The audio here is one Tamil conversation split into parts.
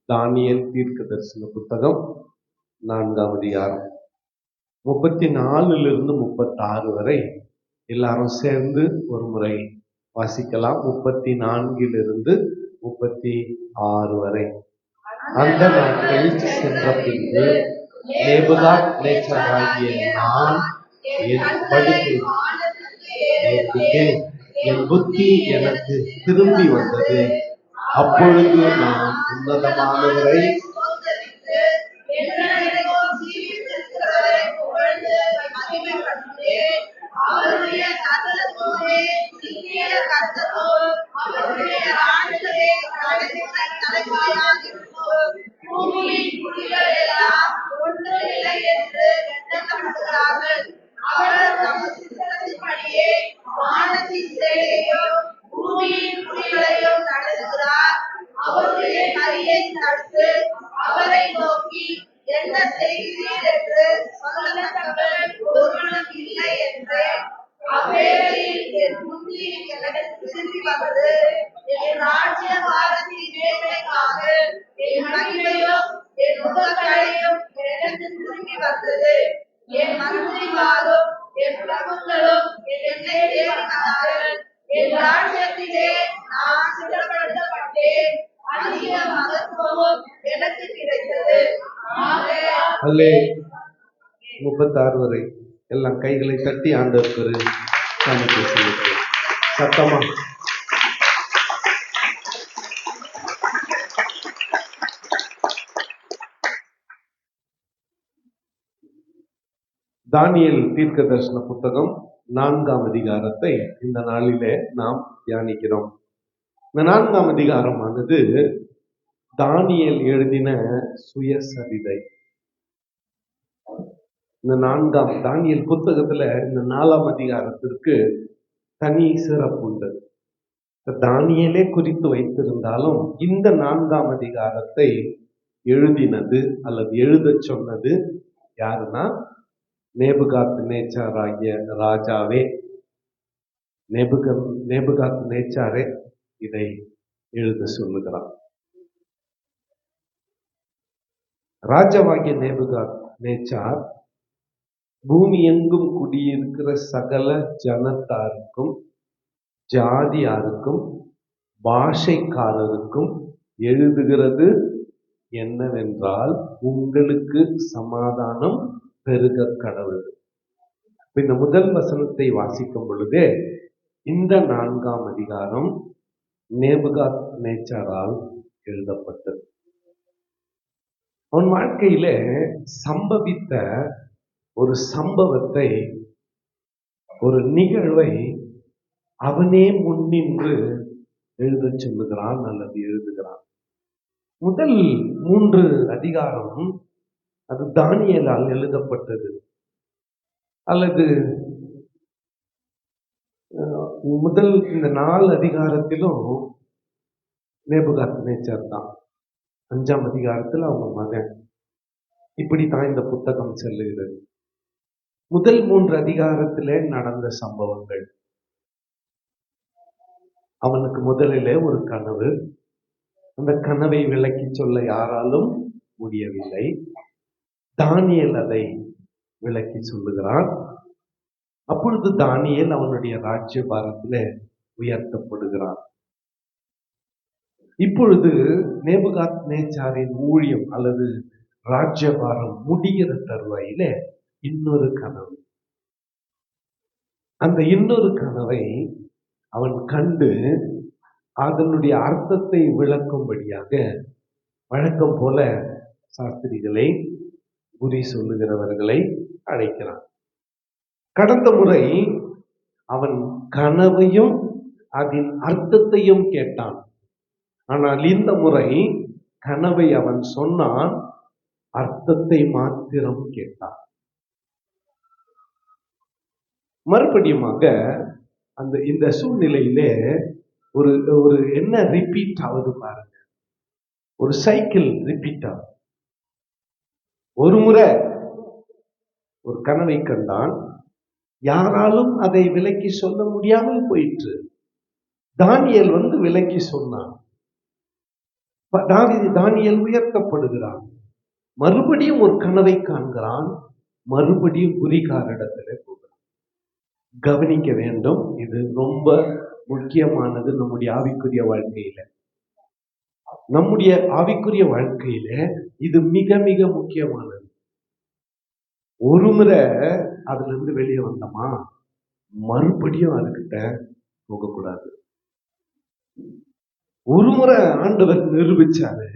தானியேல் தீர்க்க தரிசன புத்தகம் 4ஆம் அதிகாரம் 34 36 வரை எல்லாரும் சேர்ந்து ஒரு முறை வாசிக்கலாம். 34 36 வரை. அந்த நாட்கள் சென்ற பின்பு நேபுகாத்நேச்சாராகிய நான் என் படுக்கை என் புத்தி எனக்கு திரும்பி வந்தது. அப்பொழுது நான் உன்னதமானவரை அல்லே 36 வரை எல்லாம் கைகளை தட்டி ஆண்டவர் சத்தமா தானியேல் தீர்க்க தரிசன புத்தகம் 4ஆம் அதிகாரத்தை இந்த நாளிலே நாம் தியானிக்கிறோம். இந்த 4ஆம் அதிகாரமானது தானியேல் எழுதின சுயசரிதை. இந்த 4ஆம் தானியேல் புத்தகத்துல இந்த 4ஆம் அதிகாரத்திற்கு தனி சிறப்பு உண்டு. தானியேலே குறித்து வைத்திருந்தாலும் இந்த 4ஆம் அதிகாரத்தை எழுதினது அல்லது எழுதச் சொன்னது யாருன்னா நேபுகாத்நேச்சாராகிய ராஜாவே. நேபுகாத்நேச்சாரே இதை எழுத சொல்லுகிறார். ராஜாவாகிய நேபுகாத்நேச்சார் பூமி எங்கும் குடியிருக்கிற சகல ஜனத்தாருக்கும், ஜாதியாருக்கும், பாஷைக்காரருக்கும் எழுதுகிறது என்னவென்றால், உங்களுக்கு சமாதானம் பெருக கடவுள். இந்த முதல் வசனத்தை வாசிக்கும் பொழுதே இந்த 4ஆம் அதிகாரம் நேபுகாத்நேச்சாரால் எழுதப்பட்டது. அவன் வாழ்க்கையில சம்பவித்த ஒரு சம்பவத்தை, ஒரு நிகழ்வை அவனே முன்னின்று எழுத சொல்லுகிறான் அல்லது எழுதுகிறான். முதல் 3 அதிகாரம் அது தானியேலால் எழுதப்பட்டது. அல்லது முதல் இந்த 4 அதிகாரத்திலும் நேபுகாத்நேச்சார் தான். 5ஆம் அதிகாரத்தில் அவங்க மகன். இப்படித்தான் இந்த புத்தகம் செல்லுகிறது. முதல் 3 அதிகாரத்திலே நடந்த சம்பவங்கள். அவனுக்கு முதலிலே ஒரு கனவு. அந்த கனவை விளக்கி சொல்ல யாராலும் முடியவில்லை. தானியேல் அதை விளக்கி சொல்லுகிறான். அப்பொழுது தானியேல் அவனுடைய ராஜ்யபாரத்திலே உயர்த்தப்படுகிறான். இப்பொழுது நேபுகாத்நேச்சாரின் ஊழியம் அல்லது ராஜ்யபாரம் முடிகிற தருவாயில இன்னொரு கனவு. அந்த இன்னொரு கனவை அவன் கண்டு அதனுடைய அர்த்தத்தை விளக்கும்படியாக வழக்கம் போல சாஸ்திரிகளை, குறி சொல்லுகிறவர்களை அழைக்கிறான். கடந்த முறை அவன் கனவையும் அதன் அர்த்தத்தையும் கேட்டான். ஆனால் இந்த முறை கனவை அவன் சொன்னான், அர்த்தத்தை மாத்திரம் கேட்டான். மறுபடியுமாக இந்த சூழ்நிலையிலே ஒரு ஒரு என்ன ரிப்பீட் ஆகுது பாருங்க. ஒரு சைக்கிள் ரிப்பீட் ஆகுது. ஒரு முறை ஒரு கனவை கண்டான், யாராலும் அதை விலக்கி சொல்ல முடியாமல் போயிற்று. தானியேல் விலக்கி சொன்னான். தானியேல் உயர்த்தப்படுகிறான். மறுபடியும் ஒரு கனவை காண்கிறான். மறுபடியும் குறிகாரிடத்துல போகிறான். கவனிக்க வேண்டும், இது ரொம்ப முக்கியமானது நம்முடைய ஆவிக்குரிய வாழ்க்கையில. நம்முடைய ஆவிக்குரிய வாழ்க்கையில இது மிக மிக முக்கியமானது. ஒரு முறை அதுல இருந்து வெளியே வந்தோமா, மறுபடியும் அதுகிட்ட போகக்கூடாது. ஒரு முறை ஆண்டவர் நிரூபிச்சாரு,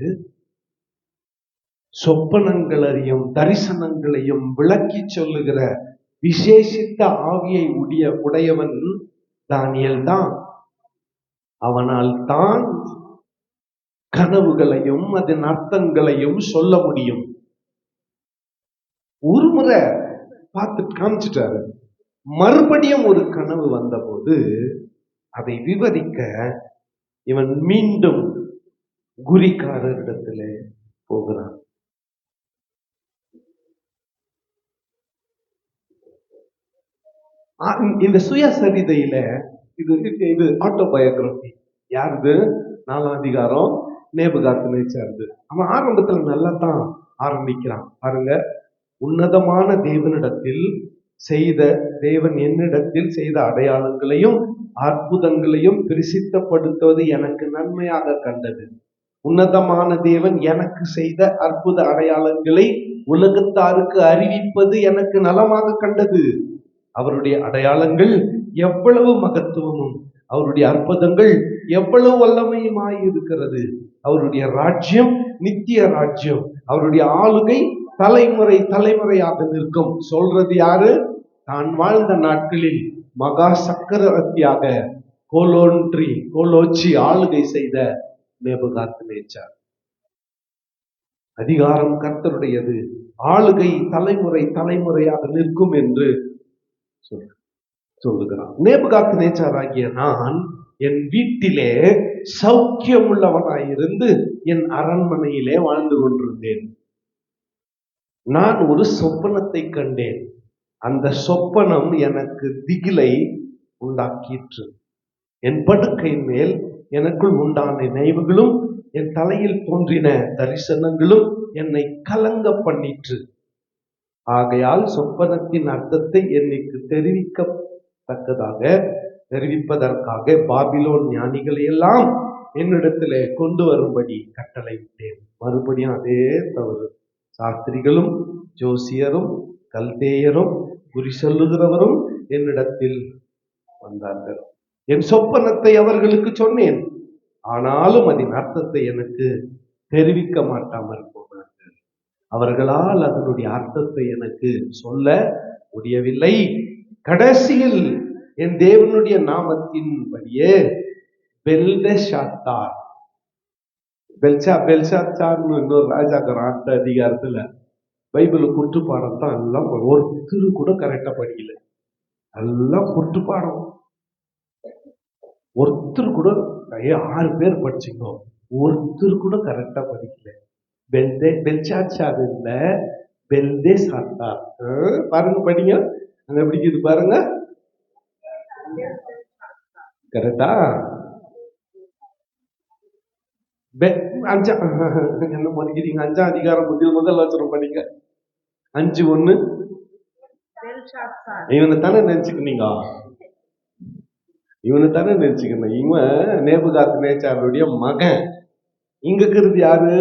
சொப்பனங்களையும் தரிசனங்களையும் விளக்கி சொல்லுகிற விசேஷித்த ஆவியை உடையவன் தானியேல் தான். அவனால் தான் கனவுகளையும் அதன் அர்த்தங்களையும் சொல்ல முடியும். ஒரு முறை பார்த்து காமிச்சிட்டாரு. மறுபடியும் ஒரு கனவு வந்தபோது அதை விவரிக்க இவன் மீண்டும் குறிகாரரிடத்துல போகிறான். இந்த சுயசரிதையில இது ஆட்டோபயோகிராபி. யாருது? 4ஆம் அதிகாரம் நேபுகாத்நேச்சார்து. அவன் ஆரம்பத்துல நல்லா தான் ஆரம்பிக்கிறான் பாருங்க. உன்னதமான தேவனிடத்தில் தேவன் என்னிடத்தில் செய்த அடையாளங்களையும் அற்புதங்களையும் பிரசித்தப்படுத்துவது எனக்கு நன்மையாக கண்டது. உன்னதமான தேவன் எனக்கு செய்த அற்புத அடையாளங்களை உலகத்தாருக்கு அறிவிப்பது எனக்கு நலமாக கண்டது. அவருடைய அடையாளங்கள் எவ்வளவு மகத்துவமும் அவருடைய அற்புதங்கள் எவ்வளவு வல்லமையுமாய் இருக்கிறது. அவருடைய ராஜ்யம் நித்திய ராஜ்யம், அவருடைய ஆளுகை தலைமுறை தலைமுறையாக நிற்கும். சொல்றது யாரு? தான் வாழ்ந்த நாட்களில் மகா சக்கரவர்த்தியாக கோலோச்சி ஆளுகை செய்த நேபுகாத்நேச்சார். அதிகாரம் கர்த்தருடையது, ஆளுகை தலைமுறை தலைமுறையாக நிற்கும் என்று சொல்லுகிறான். நேபுகாத்நேச்சாராகிய நான் என் வீட்டிலே சௌக்கியம் உள்ளவனாயிருந்து என் அரண்மனையிலே வாழ்ந்து கொண்டிருந்தேன். நான் ஒரு சொப்பனத்தை கண்டேன். அந்த சொப்பனம் எனக்கு திகிலை உண்டாக்கிற்று. என் படுக்கையின் மேல் எனக்குள் உண்டான நினைவுகளும் என் தலையில் தோன்றின தரிசனங்களும் என்னை கலங்க பண்ணிற்று. ஆகையால் சொப்பனத்தின் அர்த்தத்தை எனக்கு தெரிவிப்பதற்காக பாபிலோன் ஞானிகளை எல்லாம் என்னிடத்துல கொண்டு வரும்படி கட்டளையிட்டேன். மறுபடியும் அதே தவறு. சாஸ்திரிகளும் ஜோசியரும் கல்தேயரும் குறி சொல்லுகிறவரும் என்னிடத்தில் வந்தார்கள். என் சொப்பனத்தை அவர்களுக்கு சொன்னேன், ஆனாலும் அதன் அர்த்தத்தை எனக்கு தெரிவிக்க மாட்டாமல் போனார்கள். அவர்களால் அதனுடைய அர்த்தத்தை எனக்கு சொல்ல முடியவில்லை. கடைசியில் என் தேவனுடைய நாமத்தின்படியே பெல்ஷாத்சார்னு இன்னொரு ராஜாக்கிறான். அந்த அதிகாரத்துல பைபிள் குற்றுப்பாடம் தான் எல்லாம். ஒருத்தர் கூட கரெக்டா படிக்கல, எல்லாம் குற்றுப்பாடம். ஒருத்தர் கூட 6 பேர் படிச்சுக்கோ, ஒருத்தர் கூட கரெக்டா படிக்கல. பெல்ஷாத்சார் இல்ல, பெல்தேஷாத்தார். பாருங்க, படிங்க, அங்க படிக்குது பாருங்க. கரெக்டா? என்ன படிக்கிறீங்க? 5ஆம் அதிகாரம் முதல் வசனம் படிங்க. 5:1. இவனை தானே நினைச்சுக்கினீங்க, இவன் நேபுகாத்நேச்சாருடைய மகன். இங்க இருக்கிறது யாரு?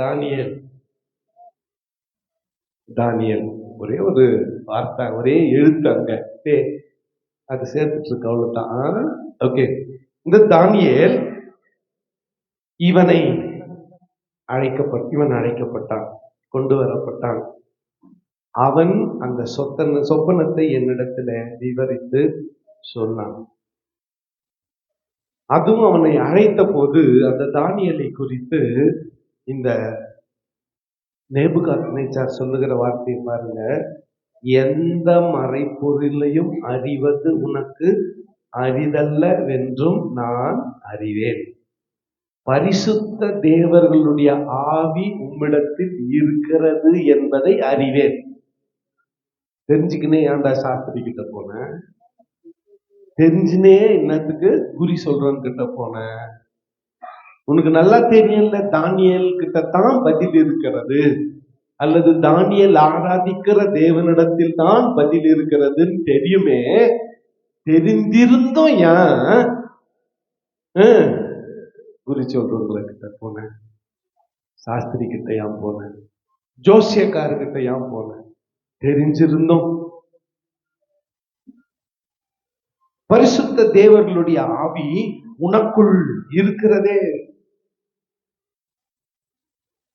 தானியேல். ஒரே ஒரு வார்த்தை, ஒரே எழுத்து அங்க அது சேர்த்துட்டு இருக்க, அவ்வளவுதான். ஓகே, இந்த தானியேல் இவன் அழைக்கப்பட்டான், கொண்டு வரப்பட்டான். அவன் அந்த சொப்பனத்தை என்னிடத்துல விவரித்து சொன்னான். அதுவும் அவனை அழைத்த போது அந்த தானியேலை குறித்து இந்த நேபுகாத்நேச்சார் சொல்லுகிற வார்த்தையை பாருங்க. எந்த மறைப்பொருளையும் அறிவது உனக்கு அரிதல்ல வென்றும் நான் அறிவேன். பரிசுத்த தேவர்களுடைய ஆவி உம்மிடத்தில் இருக்கிறது என்பதை அறிவேன். தெரிஞ்சுக்கினே ஏன்டா சாஸ்திரி கிட்ட போன? தெரிஞ்சுனே என்னத்துக்கு குறி சொல்றவன் கிட்ட போன? உனக்கு நல்லா தெரியல, தானியேல் கிட்ட தான் பதில் இருக்கிறது, அல்லது தானியேல் ஆராதிக்கிற தேவனிடத்தில் தான் பதில் இருக்கிறதுன்னு தெரியுமே. தெரிந்திருந்தும் ஏன் குறி சொல்றவங்களை கிட்ட போனேன், சாஸ்திரி கிட்ட ஏன் போனேன், ஜோசியக்காரர்கிட்ட ஏன் போனேன்? தெரிஞ்சிருந்தோம். பரிசுத்த தேவர்களுடைய ஆவி உனக்குள் இருக்கிறதே.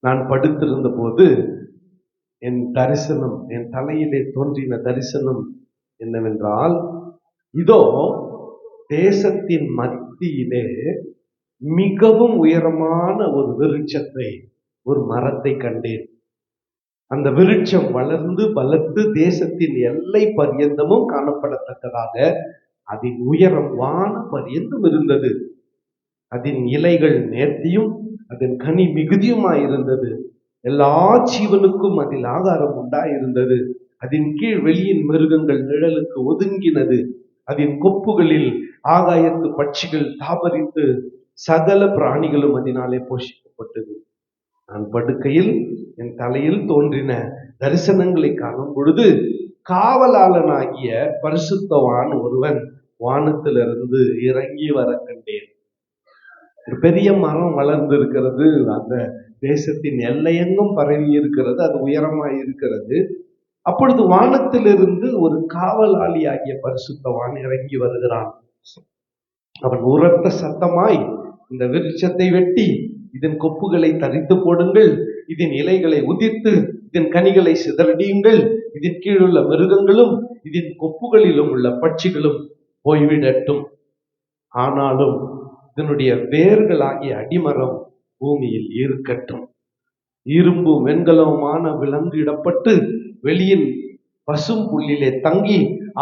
நான் படுத்திருந்த போது என் தரிசனம், என் தலையிலே தோன்றின தரிசனம் என்னவென்றால், இதோ தேசத்தின் மத்தியிலே மிகவும் உயரமான ஒரு விருட்சத்தை, ஒரு மரத்தை கண்டேன். அந்த விருட்சம் வளர்ந்து பலத்து தேசத்தின் எல்லை பரியந்தமும் காணப்படத்தக்கதாக அதன் உயரம் வான பரியந்தம் இருந்தது. அதன் இலைகள் நேர்த்தியும் அதன் கனி மிகுதியுமாயிருந்தது. எல்லா ஜீவனுக்கும் அதில் ஆகாரம் உண்டாயிருந்தது. அதன் கீழ் வெளியின் மிருகங்கள் நிழலுக்கு ஒதுங்கினது. அதன் கொப்புகளில் ஆகாயத்து பட்சிகள் தாபரித்து சகல பிராணிகளும் அதனாலே போஷிக்கப்பட்டது. நான் படுக்கையில் என் தலையில் தோன்றின தரிசனங்களை காணும் பொழுது காவலாளனாகிய பரிசுத்தவான் ஒருவன் வானத்திலிருந்து இறங்கி வர கண்டேன். ஒரு பெரிய மரம் வளர்ந்து இருக்கிறது. அந்த தேசத்தின் எல்லையெங்கும் பரவி இருக்கிறது. அது உயரமாய் இருக்கிறது. அப்பொழுது வானத்திலிருந்து ஒரு காவலாளி ஆகிய பரிசுத்தவான் இறங்கி வருகிறான். அவன் உரத்த சத்தமாய், இந்த விருட்சத்தை வெட்டி இதன் கொப்புகளை தரித்து போடுங்கள், இதன் இலைகளை உதிர்த்து இதன் கனிகளை சிதறடியுங்கள், இதன் கீழுள்ள மிருகங்களும் இதன் கொப்புகளிலும் உள்ள பட்சிகளும் போய்விடட்டும். ஆனாலும் இதனுடைய வேர்களாகிய அடிமரம் பூமியில் இருக்கட்டும். இரும்பும் வெண்கலவுமான விலங்கு இடப்பட்டு வெளியின் பசும் புல்லிலே தங்கி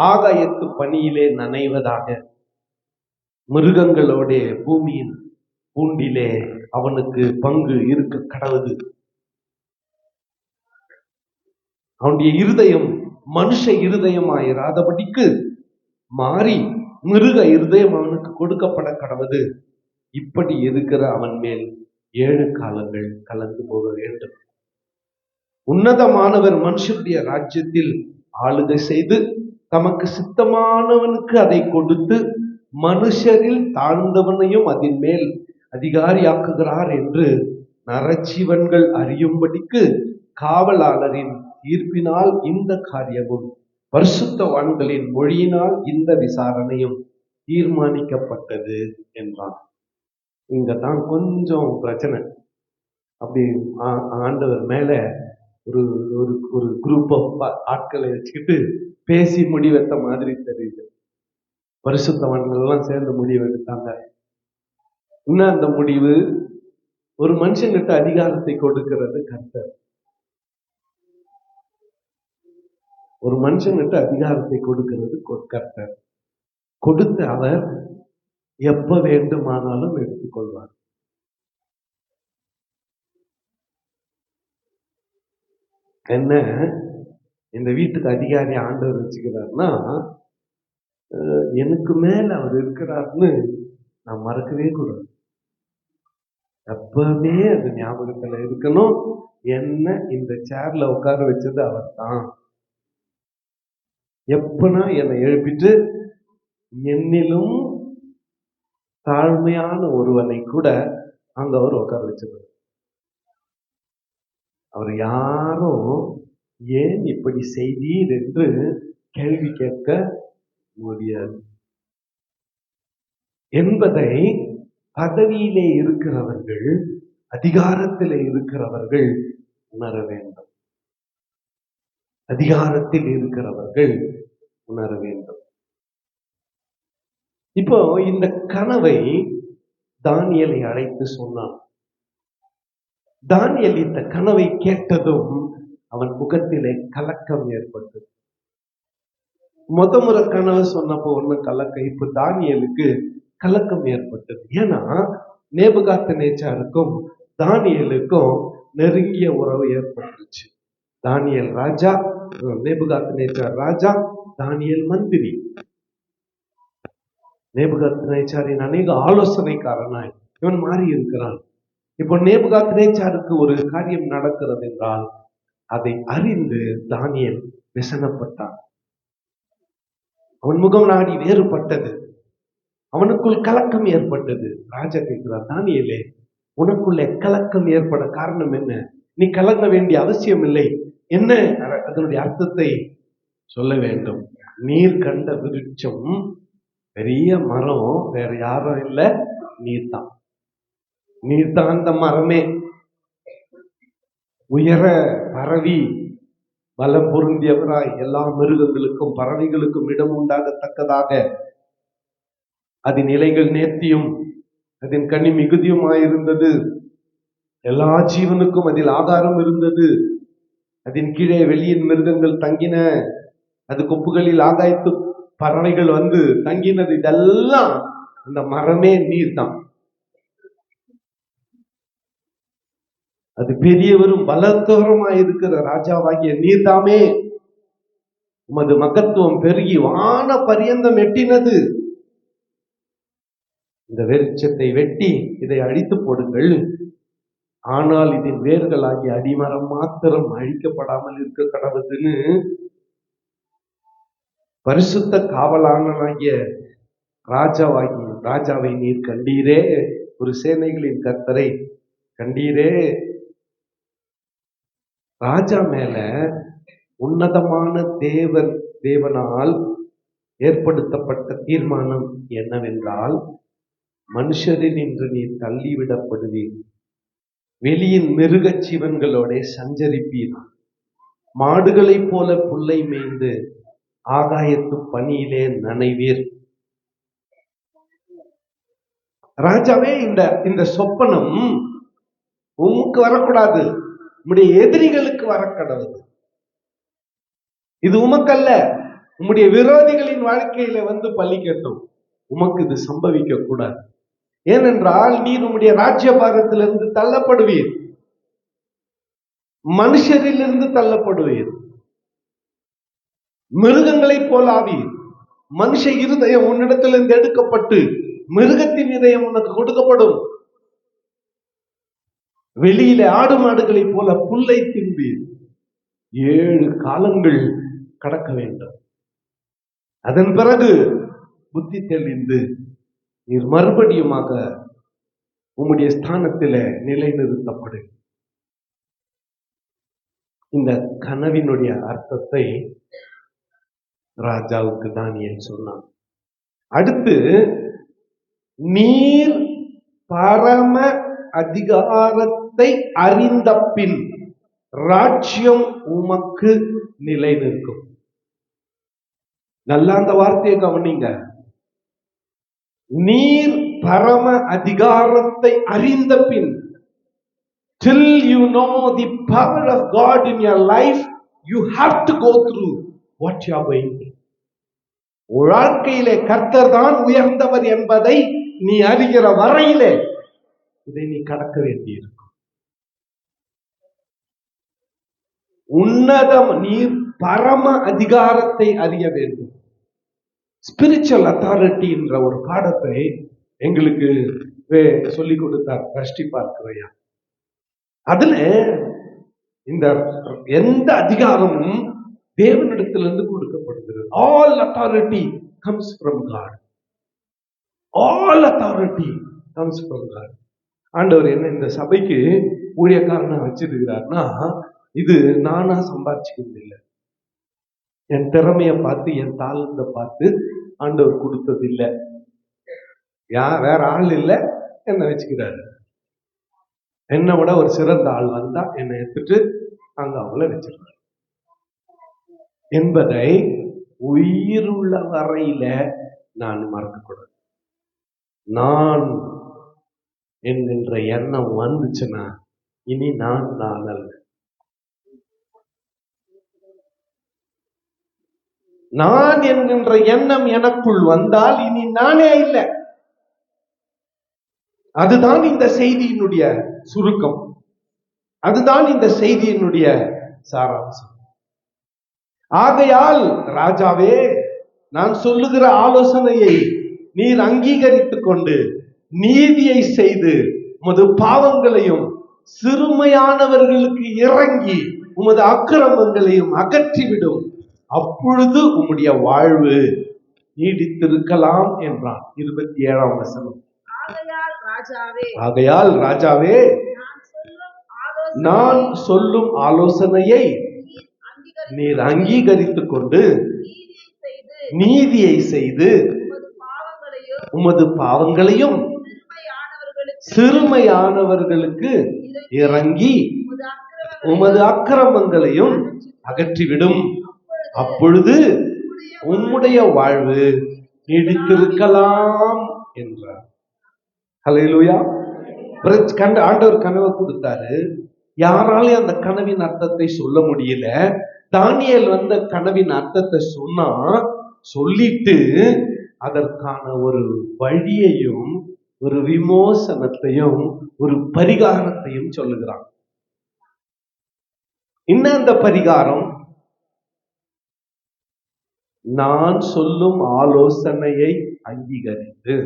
ஆகாயத்து பனியிலே நனைவதாக. மிருகங்களோட பூமியின் பூண்டிலே அவனுக்கு பங்கு இருக்க கடவுது. அவனுடைய இருதயம் மனுஷ இருதயமாயிராதபடிக்கு மாறி மிருக இருதயம் அவனுக்கு கொடுக்கப்பட கடவுது. இப்படி இருக்கிற அவன் மேல் 7 காலங்கள் கலந்து போக வேண்டும். உன்னதமானவர் மனுஷனுடைய ராஜ்யத்தில் ஆளுகை செய்து தமக்கு சித்தமானவனுக்கு அதை கொடுத்து மனுஷரில் தாழ்ந்தவனையும் அதன் மேல் அதிகாரியாக்குகிறார் என்று நரஜீவன்கள் அறியும்படிக்கு காவலாளரின் தீர்ப்பினால் இந்த காரியமும் பரிசுத்தவான்களின் மொழியினால் இந்த விசாரணையும் தீர்மானிக்கப்பட்டது என்றான். இங்கதான் கொஞ்சம் பிரச்சனை. அப்படி ஆண்டவர் மேல ஒரு ஒரு ஒரு குரூப் ஆஃப் ஆட்களை வச்சுக்கிட்டு பேசி முடிவெடுத்த மாதிரி தெரியுது. பரிசுத்தவான்கள் எல்லாம் சேர்ந்து முடிவெடுத்தாங்க. இன்னும் அந்த முடிவு, ஒரு மனுஷன்கிட்ட அதிகாரத்தை கொடுக்கிறது கர்த்தர். ஒரு மனுஷன்கிட்ட அதிகாரத்தை கொடுக்கிறது கர்த்தர். கொடுத்து அவர் எப்ப வேண்டுமானாலும் எடுத்துக்கொள்வார். என்ன இந்த வீட்டுக்கு அதிகாரி ஆண்டவர் வச்சுக்கிறாருன்னா, எனக்கு மேல அவர் இருக்கிறார்னு நான் மறக்கவே கூடாது. எப்பவுமே அது ஞாபகத்துல இருக்கணும். என்ன இந்த சேர்ல உட்கார வச்சது அவர் தான். எப்பனா என்னை எழுப்பிட்டு என்னிலும் தாழ்மையான ஒருவனை கூட அங்க அவர் உட்கார வச்சிருந்தார். அவர் யாரும் ஏன் இப்படி செய்தீர் என்று கேள்வி கேட்க முடியாது என்பதை பதவியிலே இருக்கிறவர்கள், அதிகாரத்திலே இருக்கிறவர்கள் உணர வேண்டும். அதிகாரத்தில் இருக்கிறவர்கள் உணர வேண்டும். இப்போ இந்த கனவை தானியேலை அழைத்து சொன்னான். தானியேல் இந்த கனவை கேட்டதும் அவன் முகத்திலே கலக்கம் ஏற்பட்டது. முறை கனவு சொன்னப்போ ஒண்ணு கலக்கம், இப்ப தானியேலுக்கு கலக்கம் ஏற்பட்டது. ஏன்னா நேபுகாத்நேச்சாருக்கும் தானியேலுக்கும் நெருங்கிய உறவு ஏற்பட்டுருச்சு. தானியேல் ராஜா, நேபுகாத்நேச்சார் ராஜா, தானியேல் மந்திரி. நேபுகாத்நேச்சாரின் அநேக ஆலோசனைக்காரனாய் இவன் மாறி இருக்கிறான். இப்போ நேபுகாத்நேச்சாருக்கு ஒரு காரியம் நடக்கிறது என்றால் அதை அறிந்து தானியேல் விசனப்பட்டான். அவன் முகம் நாடி வேறுபட்டது. அவனுக்குள் கலக்கம் ஏற்பட்டது. ராஜா கேட்கிறார், தானியேலே, உனக்குள்ளே கலக்கம் ஏற்பட காரணம் என்ன? நீ கலங்க வேண்டிய அவசியம் இல்லை. என்ன அதனுடைய அர்த்தத்தை சொல்ல வேண்டும். நீர் கண்ட விருட்சம், பெரிய மரம், வேற யாரும் இல்லை, நீர் தான். நீர் தான் அந்த மரமே. உயர பரவி பலம் பொருந்தியவராய் எல்லா மிருகங்களுக்கும் பறவைகளுக்கும் இடம் உண்டாகத்தக்கதாக அதன் இலைகள் நேர்த்தியும் அதன் கனி மிகுதியுமாயிருந்தது. எல்லா ஜீவனுக்கும் அதில் ஆதாரம் இருந்தது. அதன் கீழே வெளியின் மிருகங்கள் தங்கின. அது கொப்புகளில் ஆகாயத்து பறவைகள் வந்து தங்கினது. இதெல்லாம் அந்த மரமே நீர் தான். அது பெரியவரும் பலத்தோரமாயிருக்கிற ராஜாவாகிய நீர்தாமே. உமது மகத்துவம் பெருகி வான பரியந்தம் எட்டினது. இந்த விருட்சத்தை வெட்டி இதை அழித்து போடுங்கள். ஆனால் இதன் வேர்களாகிய அடிமரம் மாத்திரம் அழிக்கப்படாமல் இருக்க கடவுதுன்னு பரிசுத்த காவலாளனாகிய ராஜாவை நீர் கண்டீரே, ஒரு சேனைகளின் கர்த்தரை கண்டீரே. ராஜா மேல உன்னதமான தேவனால் ஏற்படுத்தப்பட்ட தீர்மானம் என்னவென்றால், மனுஷரில் இன்று நீர் தள்ளிவிடப்படுவீர், வெளியின் மிருக ஜீவன்களோட சஞ்சரிப்பீர், மாடுகளைப் போல புல்லை மேய்ந்து ஆகாயத்து பனியிலே நனைவீர். ராஜாவே, இந்த சொப்பனம் உமக்கு வரக்கூடாது, உம்முடைய எதிரிகளுக்கு வரக்கூடாது. இது உமக்கல்ல, உம்முடைய விரோதிகளின் வாழ்க்கையில வந்து பலிக்கட்டும். உமக்கு இது சம்பவிக்க கூடாது. ஏனென்றால் நீர் உம்முடைய ராஜ்யபாரத்திலிருந்து தள்ளப்படுவீர், மனுஷரிலிருந்து தள்ளப்படுவீர், மிருகங்களைப் போல ஆவீர். மனுஷ இருதயம் உன்னிடத்திலிருந்து எடுக்கப்பட்டு மிருகத்தின் இதயம் உனக்கு கொடுக்கப்படும். வெளியில ஆடு மாடுகளைப் போல புல்லை தின்பீர். 7 காலங்கள் கடக்க வேண்டும். அதன் பிறகு புத்தி தெளிந்து நீர் மறுபடியுமாக உம்முடைய ஸ்தானத்தில நிலைநிறுத்தப்படு. இந்த கனவினுடைய அர்த்தத்தை ராஜாவுக்கு தானியேல் சொன்னான். அடுத்து, நீர் பரம அதிகாரத்தை அறிந்த பின் ராஜ்யம் உமக்கு நிலை நிற்கும். நல்லா அந்த வார்த்தையை கவனிங்க. நீர் பரம அதிகாரத்தை அறிந்த பின், till you know the power of God in your life, you have to go through what you are going through. வாழ்க்கையிலே கர்த்தர் தான் உயர்ந்தவர் என்பதை நீ அறிகிற வரையிலே இதை நீ கடக்க வேண்டியிருக்கும். உன்னதம், நீர் பரம அதிகாரத்தை அறிய வேண்டும். ஸ்பிரிச்சுவல் அத்தாரிட்டி என்ற ஒரு பாடத்தை எங்களுக்கு சொல்லிக் கொடுத்தார் ரஷ்டி பார்க்கிறையா. அதுல இந்த எந்த அதிகாரமும் தேவனிடத்திலிருந்து கொடுக்கப்படுகிறது. All authority comes from God. All authority comes from God. ஆண்டவர் என்ன இந்த சபைக்கு ஊழியக்காரனா வச்சிருக்கிறார்னா, இது நானா சம்பாதிச்சுக்கிறது இல்லை, என் திறமைய பார்த்து என் தாளத்தை பார்த்து ஆண்டவர் கொடுத்தது இல்லை. வேற ஆள் இல்லை, என்ன வச்சுக்கிறாரு. என்னை விட ஒரு சிறந்த ஆள் வந்தா என்னை எடுத்துட்டு அங்க அவங்கள வச்சிருக்காரு என்பதை உயிருள்ள வரையில நான் மறக்கக்கூடாது. நான் என்கின்ற எண்ணம் வந்துச்சுன்னா இனி நான் அல்ல. நான் என்கின்ற எண்ணம் எனக்குள் வந்தால் இனி நானே இல்லை. அதுதான் இந்த செய்தியினுடைய சுருக்கம், அதுதான் இந்த செய்தியினுடைய சாராம்சம். ஆகையால் ராஜாவே, நான் சொல்லுகிற ஆலோசனையை நீர் அங்கீகரித்துக் கொண்டு நீதியை செய்து உமது பாவங்களையும் சிறுமையானவர்களுக்கு இறங்கி உமது அக்கிரமங்களையும் அகற்றிவிடும். அப்பொழுது உம்முடைய வாழ்வு நீடித்திருக்கலாம் என்றான். 27ஆம் வசனம். ஆகையால் ராஜாவே, நான் சொல்லும் ஆலோசனையை நீர் அங்கீகரித்துக் கொண்டு நீதியை செய்து உமது பாவங்களையும் சிறுமையானவர்களுக்கு இறங்கி உமது அக்கிரமங்களையும் அகற்றிவிடும். அப்பொழுது உம்முடைய வாழ்வு நீடித்திருக்கலாம் என்றார். ஹல்லேலூயா. ஆண்டவர் கனவை கொடுத்தாரு. யாராலையும் அந்த கனவின் அர்த்தத்தை சொல்ல முடியல. தானியேல் வந்த கனவின் அர்த்தத்தை சொன்னா, சொல்லிட்டு அதற்கான ஒரு வழியையும் ஒரு விமோசனத்தையும் ஒரு பரிகாரத்தையும் சொல்லுகிறான். என்ன அந்த பரிகாரம்? நான் சொல்லும் ஆலோசனையை அங்கீகரித்து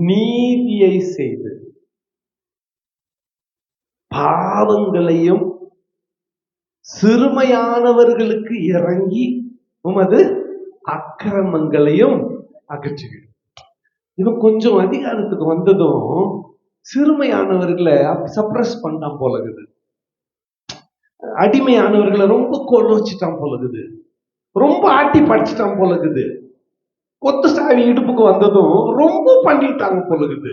நீதியை செய்து பாவங்களையும் சிறுமையானவர்களுக்கு இறங்கி உமது அக்கிரமங்களையும் அகற்றிவிடும். இவன் கொஞ்சம் அதிகாரத்துக்கு வந்ததும் சிறுமையானவர்களை சப்ரஸ் பண்ணான் போலகுது, அடிமையானவர்களை ரொம்ப கொண்டு வச்சுட்டான் போலகுது, ரொம்ப ஆட்டி படிச்சுட்டான் போலகுது. கொத்து சாவி இடுப்புக்கு வந்ததும் ரொம்ப பண்ணிட்டாங்க போலகுது.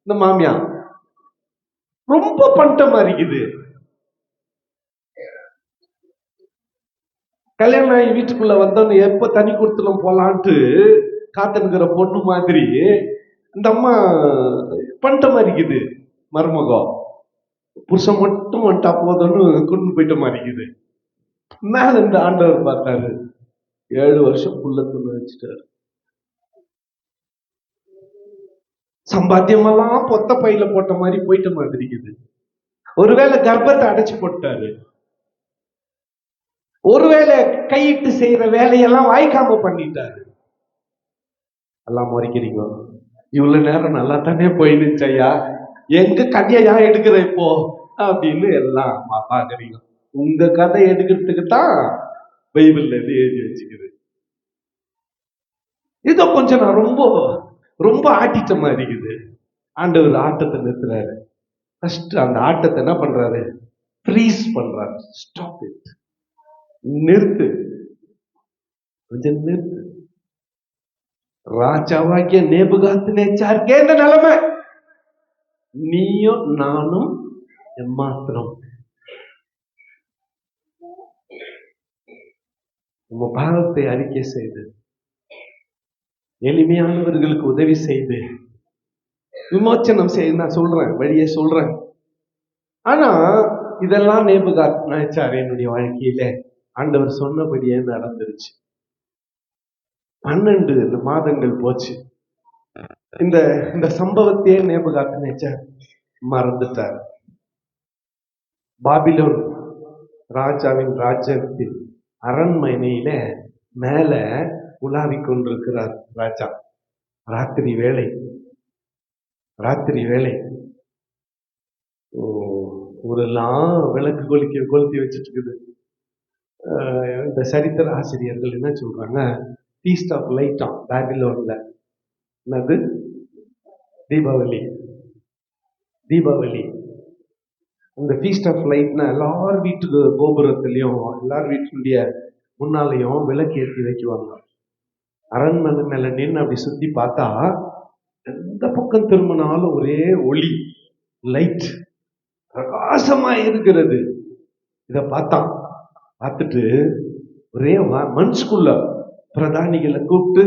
இந்த மாமியா ரொம்ப பண்ணிட்ட மாதிரிக்குது. கல்யாணம் ஆகி வீட்டுக்குள்ள வந்தோன்னு எப்ப தனி கொடுத்துலும் போலான்ட்டு காத்துனுக்கிற பொண்ணு மாதிரி இந்த அம்மா பண்ணிட்ட மாதிரிக்குது. மருமகம் புருஷன் மட்டும் வந்துட்டா போதும்னு கொண்டு போயிட்ட மாதிரிக்குது. மேல இந்த ஆண்டவர் பார்த்தாரு, 7 வருஷம் புள்ள துணை வச்சுட்டாரு. சம்பாத்தியமெல்லாம் பொத்த பையில போட்ட மாதிரி போயிட்ட மாதிரி இருக்குது. ஒருவேளை கர்ப்பத்தை அடைச்சு போட்டாரு, ஒருவேளை கையிட்டு செய்யற வேலையெல்லாம் வாய்க்காம பண்ணிட்டாரு. எல்லாம் முறைக்கிறீங்க. இவ்வளவு நேரம் நல்லா தானே போயிடுச்சு ஐயா, எங்க கதையா எடுக்கிற இப்போ அப்படின்னு எல்லாம் பாக்குறீங்க. உங்க கதை எடுக்கிறதுக்கு தான் பைபிள்ல இருந்து எழுதி வச்சுக்குது. இதோ கொஞ்சம் நான் ரொம்ப ரொம்ப ஆட்டிட்ட மாதிரி இருக்குது. ஆண்டவர் ஆட்டத்தை நிறுத்துறாரு. ஃபர்ஸ்ட் அந்த ஆட்டத்தை என்ன பண்றாரு? ஃப்ரீஸ் பண்றாரு. ஸ்டாப் இட், நிறுத்து, கொஞ்சம் நிறுத்து. ராஜாவாகிய நேபுகாத்நேச்சாருக்கு இந்த நிலைமை, நீயும் நானும் எம்மாத்திரம். நம்ம பாவத்தை அறிக்கை செய்து எளிமையானவர்களுக்கு உதவி செய்து விமோச்சனம் செய்ய நான் சொல்றேன், வழியை சொல்றேன். ஆனா இதெல்லாம் நேபுகாத்நேச்சார் என்னுடைய வாழ்க்கையில ஆண்டவர் சொன்னபடியே நடந்துருச்சு. 12 மாதங்கள் போச்சு. இந்த சம்பவத்தையே நேபுகாத்நேச்சார் மறந்துட்டார். பாபிலோன் ராஜாவின் ராஜ்யத்தில் அரண்மனையில மேல உலாவிக் கொண்டிருக்கிறார் ராஜா. ராத்திரி வேளை ஊரெல்லாம் விளக்கு கொளுத்தி வச்சுட்டு இருக்குது. இந்த சரித்திர ஆசிரியர்கள் என்ன சொல்றாங்க, ஃபீஸ்ட் ஆஃப் லைட் ஆன் பாபிலோன்ல. என்னது? தீபாவளி. அந்த ஃபீஸ்ட் ஆஃப் லைட்னா எல்லார் வீட்டுக்கு கோபுரத்திலையும் எல்லார் வீட்டுடைய முன்னாலையும் விளக்கு ஏற்றி வைக்குவாங்க. அரண்மனை மேல நின்று அப்படி சுத்தி பார்த்தா எந்த பக்கம் திரும்பினாலும் ஒரே ஒளி, லைட், பிரகாசமா இருக்கிறது. இத பார்த்துட்டு ஒரே மனசுக்குள்ள பிரதானிகளை கூப்பிட்டு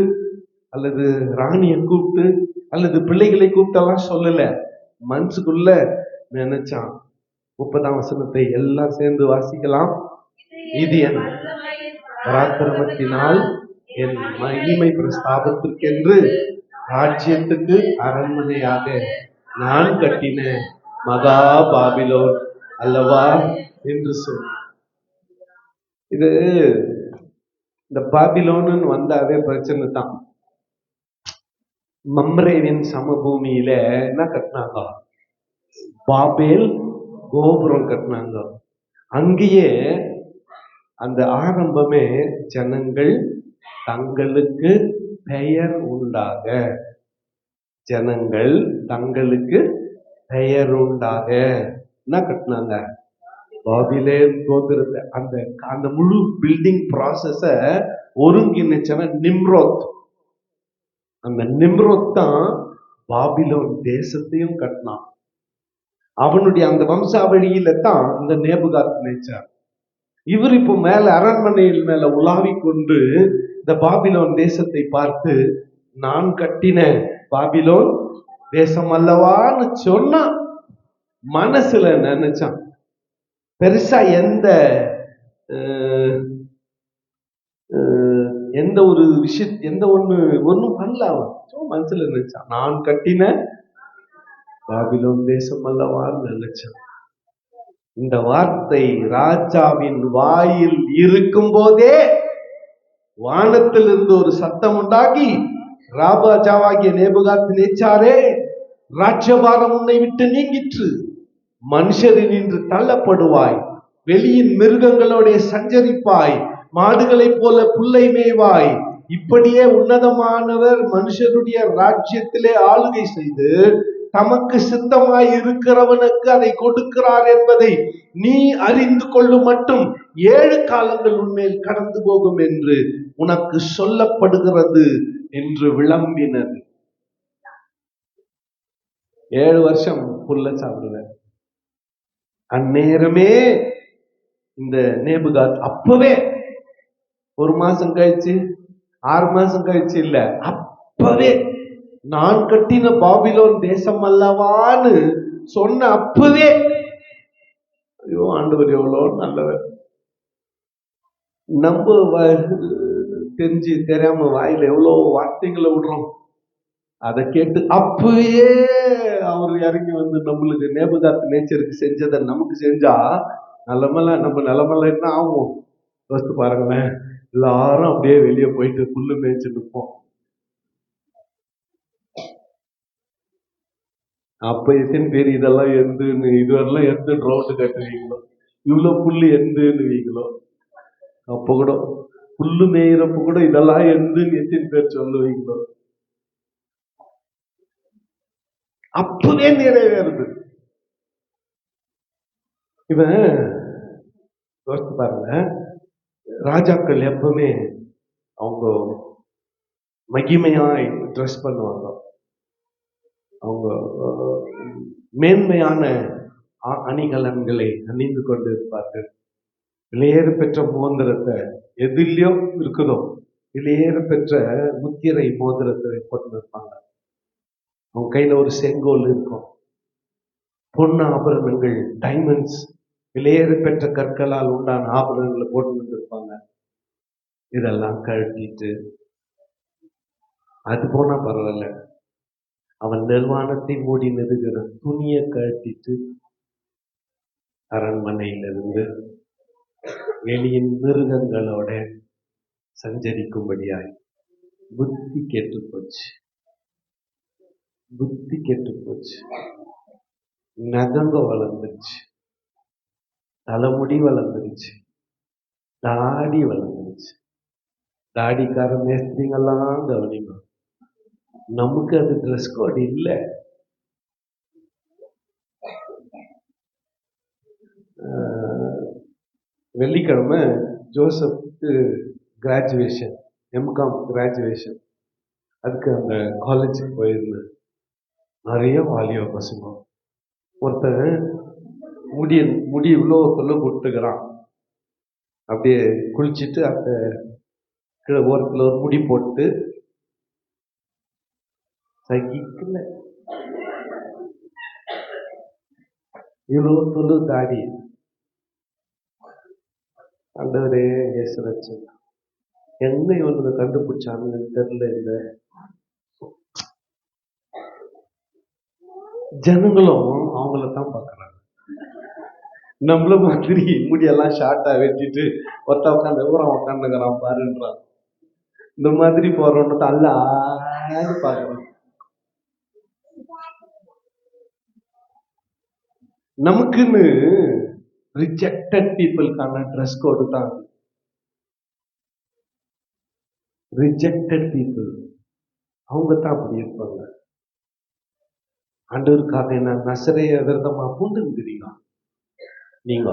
அல்லது ராணியை கூப்பிட்டு அல்லது பிள்ளைகளை கூப்பிட்டெல்லாம் சொல்லல, மனசுக்குள்ள நினைச்சான். 30ஆம் வசனத்தை எல்லாம் சேர்ந்து வாசிக்கலாம். இது என் பராக்கிரமத்தினால் என் மகிமை பிரஸ்தாபத்திற்கென்று ராஜ்யத்துக்கு அரண்மனையாக நான் கட்டின மகா பாபிலோன் அல்லவா என்று சொல். இது இந்த பாபிலோன்னு வந்தாவே பிரச்சனை தான். மம்ரேவின் சமபூமியில என்ன கட்டினாங்க? பாபேல் கோபுரம் கட்டினாங்க. அங்கேயே அந்த ஆரம்பமே ஜனங்கள் தங்களுக்கு பெயர் உண்டாக, ஜனங்கள் தங்களுக்கு பெயர் உண்டாக என்ன கட்டினாங்க? பாபிலே கோபுரத்தை. அந்த அந்த முழு பில்டிங் ப்ராசஸ ஒருங்கிணைச்சவன் நிம்ரோத். அந்த நிம்ரோத் தான் பாபிலோன் தேசத்தையும் கட்டினான். அவனுடைய அந்த வம்சாவழியில தான் இந்த நேபுகாத் நேச்சார். இவர் இப்போ மேல அரண்மனையில் மேல உலாவிக் கொண்டு இந்த பாபிலோன் தேசத்தை பார்த்து, நான் கட்டின பாபிலோன் தேசம் அல்லவான்னு சொன்னா மனசுல நினைச்சான். பெருசா எந்த ஒரு எந்த ஒண்ணும் பண்ணல. அவன் மனசுல நினைச்சான், நான் கட்டின பாபிலோன் தேசம் அல்லவான்னு நினைச்சான். இந்த வார்த்தை ராஜாவின் வாயில் இருக்கும் போதே வானத்திலிருந்து ஒரு சத்தம் உண்டாகி, ராஜாவாகிய நேபுகாத் நேச்சாரே, ராஜ்யபாரம் உன்னை விட்டு நீங்கிற்று, மனுஷரின் இன்று தள்ளப்படுவாய், வெளியின் மிருகங்களோட சஞ்சரிப்பாய், மாடுகளை போல புல்லை மேய்வாய். இப்படியே உன்னதமானவர் மனுஷருடைய ராஜ்யத்திலே ஆளுகை செய்து தமக்கு சித்தமாய் இருக்கிறவனுக்கு அதை கொடுக்கிறார் என்பதை நீ அறிந்து கொள்ளும் மட்டும் 7 காலங்கள் உன்மேல் கடந்து போகும் என்று உனக்கு சொல்லப்படுகிறது என்று விளம்பினது. 7 வருஷம் புல்ல சாப்பிடுவேன். அந்நேரமே இந்த நேபுகாத் அப்பவே 1 மாசம் கழிச்சு 6 மாசம் கழிச்சு இல்ல, அப்பவே நான் கட்டின பாபிலோன் தேசம் அல்லவான்னு சொன்ன அப்பவே, ஐயோ ஆண்டவர் எவ்வளோ நல்லவர். நம்ம தெரிஞ்சு தெரியாம வாயில எவ்வளவு வார்த்தைகளை விடுறோம். அதை கேட்டு அப்பவே அவர் இறங்கி வந்து நம்மளுக்கு நேபுகாத் நேச்சருக்கு செஞ்சதை நமக்கு செஞ்சா நம்ம நிலமெல்லாம் என்ன ஆகும் யோசித்து பாருங்களேன். எல்லாரும் அப்படியே வெளியே போயிட்டு புல்லு மேய்ச்சி நிற்போம். அப்ப எத்தனை பேர் இதெல்லாம் எந்துன்னு இதுவரெல்லாம் எந்த ரவுண்டு கட்டுவீங்களோ, இவ்வளவு புல்லு எந்துன்னுவீங்களோ. அப்ப கூட புல்லு மேயிறப்ப கூட இதெல்லாம் எந்துன்னு எத்தனை பேர் சொல்லுவீங்களோ. அப்பவே நிறைவேறுது. இவன் யோசித்து பாருங்க, ராஜாக்கள் எப்பவுமே அவங்க மகிமையாய் ட்ரெஸ் பண்ணுவாங்க. அவங்க மேன்மையான அணிகலன்களை அணிந்து கொண்டு இருப்பார்கள். விலையேற பெற்ற மோதிரத்தை எதிலையோ இருக்குதோ விலையேற பெற்ற முத்திரை மோதிரத்தை போட்டு இருப்பாங்க. அவங்க கையில ஒரு செங்கோல் இருக்கும். பொண்ணு ஆபரணங்கள், டைமண்ட்ஸ், விலையேற பெற்ற கற்களால் உண்டான ஆபரணங்களை போட்டு வந்திருப்பாங்க. இதெல்லாம் கழட்டிட்டு, அது போனா பரவாயில்ல, அவன் நிர்வாணத்தை மூடி நெருகிற துணியை கழட்டிட்டு அரண்மனையிலிருந்து வெளியின் மிருகங்களோட சஞ்சரிக்கும்படியாய் புத்தி கெட்டு போச்சு. புத்தி கெட்டு போச்சு. நகங்க வளர்ந்துருச்சு, தலைமுடி வளர்ந்துருச்சு, தாடி வளர்ந்துருச்சு. தாடிக்கார மேஸ்திரிங்கெல்லாம் கவனிங்க, நமக்கு அது ட்ரெஸ் கோட் இல்லை. வெள்ளிக்கிழமை ஜோசப்க்கு கிராஜுவேஷன், எம்காம் கிராஜுவேஷன். அதுக்கு அந்த காலேஜுக்கு போயிருந்தேன். நிறைய வாலியோ பசங்க. ஒருத்தன் முடி இவ்வளோ தொல்லை கொடுத்துக்கிறான். அப்படியே குளிச்சுட்டு அந்த ஓரத்தில் ஒரு முடி போட்டு சகிக்கல, இவ்வளோ தொழு தாடி. ஆண்டவரே இயேசுவச்சு, எங்க இவனுக்கு கண்டுபிடிச்சான்னு தெரியல. இந்த ஜனங்களும் அவங்கள தான் பார்க்கறாங்க. நம்மள மாதிரி முடியெல்லாம் ஷார்ட்டா வெட்டிட்டு ஒருத்த உட்காந்து ஊரம் உட்காந்துக்கிறான் பாருன்றான். இந்த மாதிரி போறோன்னு அல்ல பார்க்கறான். நமக்குன்னு ரிஜெக்டட் பீப்புளுக்கான ட்ரெஸ் கோடு தான். ரிஜெக்டட் பீப்புள் அவங்க தான் அப்படி இருப்பாங்க. ஆண்டவருக்காக என்ன நசரேய விரதமா பூண்டுங்கிறீங்க நீங்க?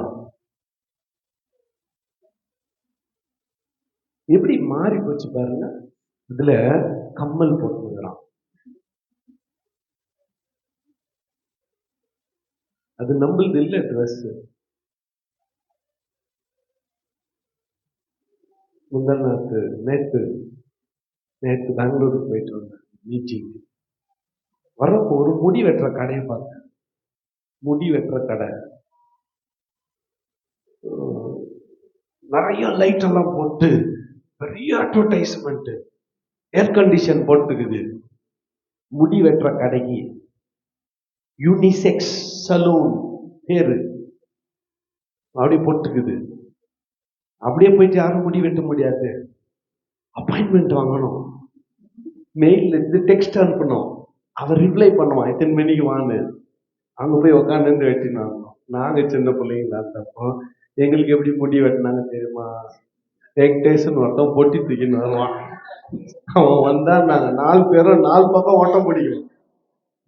எப்படி மாறி போச்சு பாருங்க. இதுல கம்மல் போட்டுக்கிறான். அது நம்மளது இல்ல ட்ரெஸ். நேற்று பெங்களூருக்கு போயிட்டு வந்தேன் மீட்டிங். வரப்போ ஒரு முடி வெட்டுற கடையை பார்த்தேன். முடி வெட்டுற கடை, நிறைய லைட் எல்லாம் போட்டு பெரிய அட்வர்டைஸ்மெண்ட், ஏர் கண்டிஷன் போட்டுக்குது. முடி வெட்டுற கடைக்கு யூனிசெக்ஸ் சலூன் பேரு அப்படி போட்டுக்குது. அப்படியே போயிட்டு யாரும் முடி வெட்ட முடியாது. அப்பாயின்மெண்ட் வாங்கணும், மெயில்ல இருந்து டெக்ஸ்ட் அனுப்பணும், அவர் ரிப்ளை பண்ணுவான் எத்தனை மணிக்கு வான்னு. அங்க போய் உட்காந்து வெட்டினாங்க. நாங்க சின்ன பிள்ளைங்களா இருந்தப்போ எங்களுக்கு எப்படி முடி வெட்டினாங்க தெரியுமா? வெங்கடேசன் ஒருத்தன் பொட்டி தூக்கின்னு வருவான். அவன் வந்தா நாங்க 4 பேரும் 4 பக்கம் ஓட்டம் பிடிக்கும்.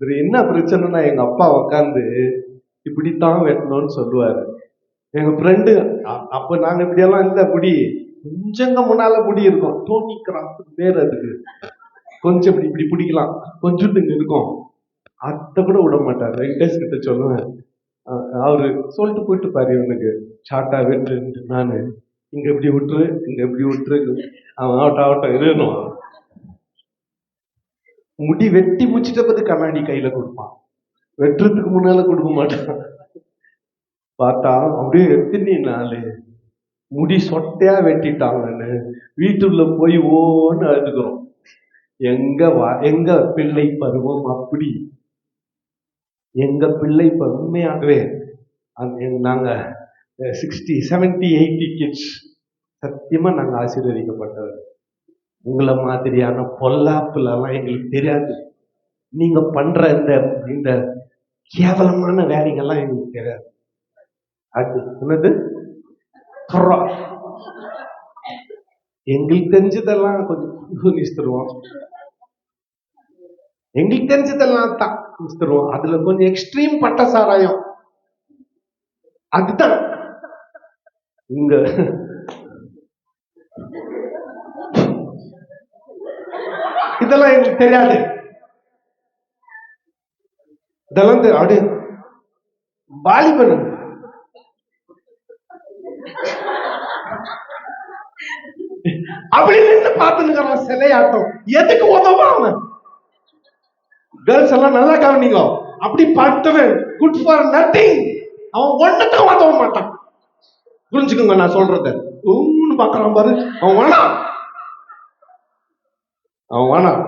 இது என்ன பிரச்சனைனா, எங்க அப்பா உட்காந்து இப்படித்தான் வெட்டணும்னு சொல்லுவாரு. எங்க ஃப்ரெண்டு அப்ப நாங்க இப்படியெல்லாம் இல்ல, முடி கொஞ்சங்க முன்னால முடி இருக்கும். டோனி கிராஃப்ட் பேர் அதுக்கு. கொஞ்சம் இப்படி இப்படி பிடிக்கலாம், கொஞ்சம் இங்க இருக்கும். அத்தை கூட விட மாட்டார். வெங்கடேஷ் கிட்ட சொல்லுவேன், அவரு சொல்லிட்டு போயிட்டு பாரு இவனுக்கு ஷார்ட்டா வெட்டு. நானு இங்க இப்படி விட்டுரு, இங்க இப்படி விட்டுரு, அவன் ஆவட்டம் இருக்கணும். முடி வெட்டி முடிச்சிட்ட பத்தி கண்ணாடி கையில கொடுப்பான், வெட்டுறதுக்கு முன்னால கொடுக்க மாட்டான். பார்த்தா அப்படியே எத்தனை நாள் முடி சொட்டையா வெட்டிட்டாங்கன்னு வீட்டுள்ள போய் ஓன்னு அழுதுகிறோம். எங்க பிள்ளை பருவம் அப்படி. எங்க பிள்ளை உண்மையாகவே நாங்க 60, 70, 80 கிட்ஸ் சத்தியமா நாங்க ஆசீர்வதிக்கப்பட்டவர். உங்களை மாதிரியான பொல்லாப்புல எல்லாம் எங்களுக்கு தெரியாது. நீங்க பண்ற இந்த கேவலமான வேலைகள்லாம் எங்களுக்கு தெரியாது. அது என்னது எங்களுக்கு தெரிஞ்சதெல்லாம் கொஞ்சம் தருவோம். எங்களுக்கு தெரிஞ்சதெல்லாம் தான் தருவோம். அதுல கொஞ்சம் எக்ஸ்ட்ரீம் பட்ட சாராயம் அதுதான் இங்க. இதெல்லாம் எங்களுக்கு தெரியாது. இதெல்லாம் அப்படி வாலிபன் அப்படி நின்று பார்த்துன்னு சிலையாட்டம். எதுக்கு உதவாம? கேர்ள்ஸ் எல்லாம் நல்லா கவனிங்க. அப்படி பார்த்தவன் குட் ஃபார் நத்திங். அவன் ஒண்ணுக்கும் உதவ மாட்டான். புரிஞ்சுக்கோங்க நான் சொல்றத. ஒன்னு பாக்குறான் பாரு, அவன் வேணாம்,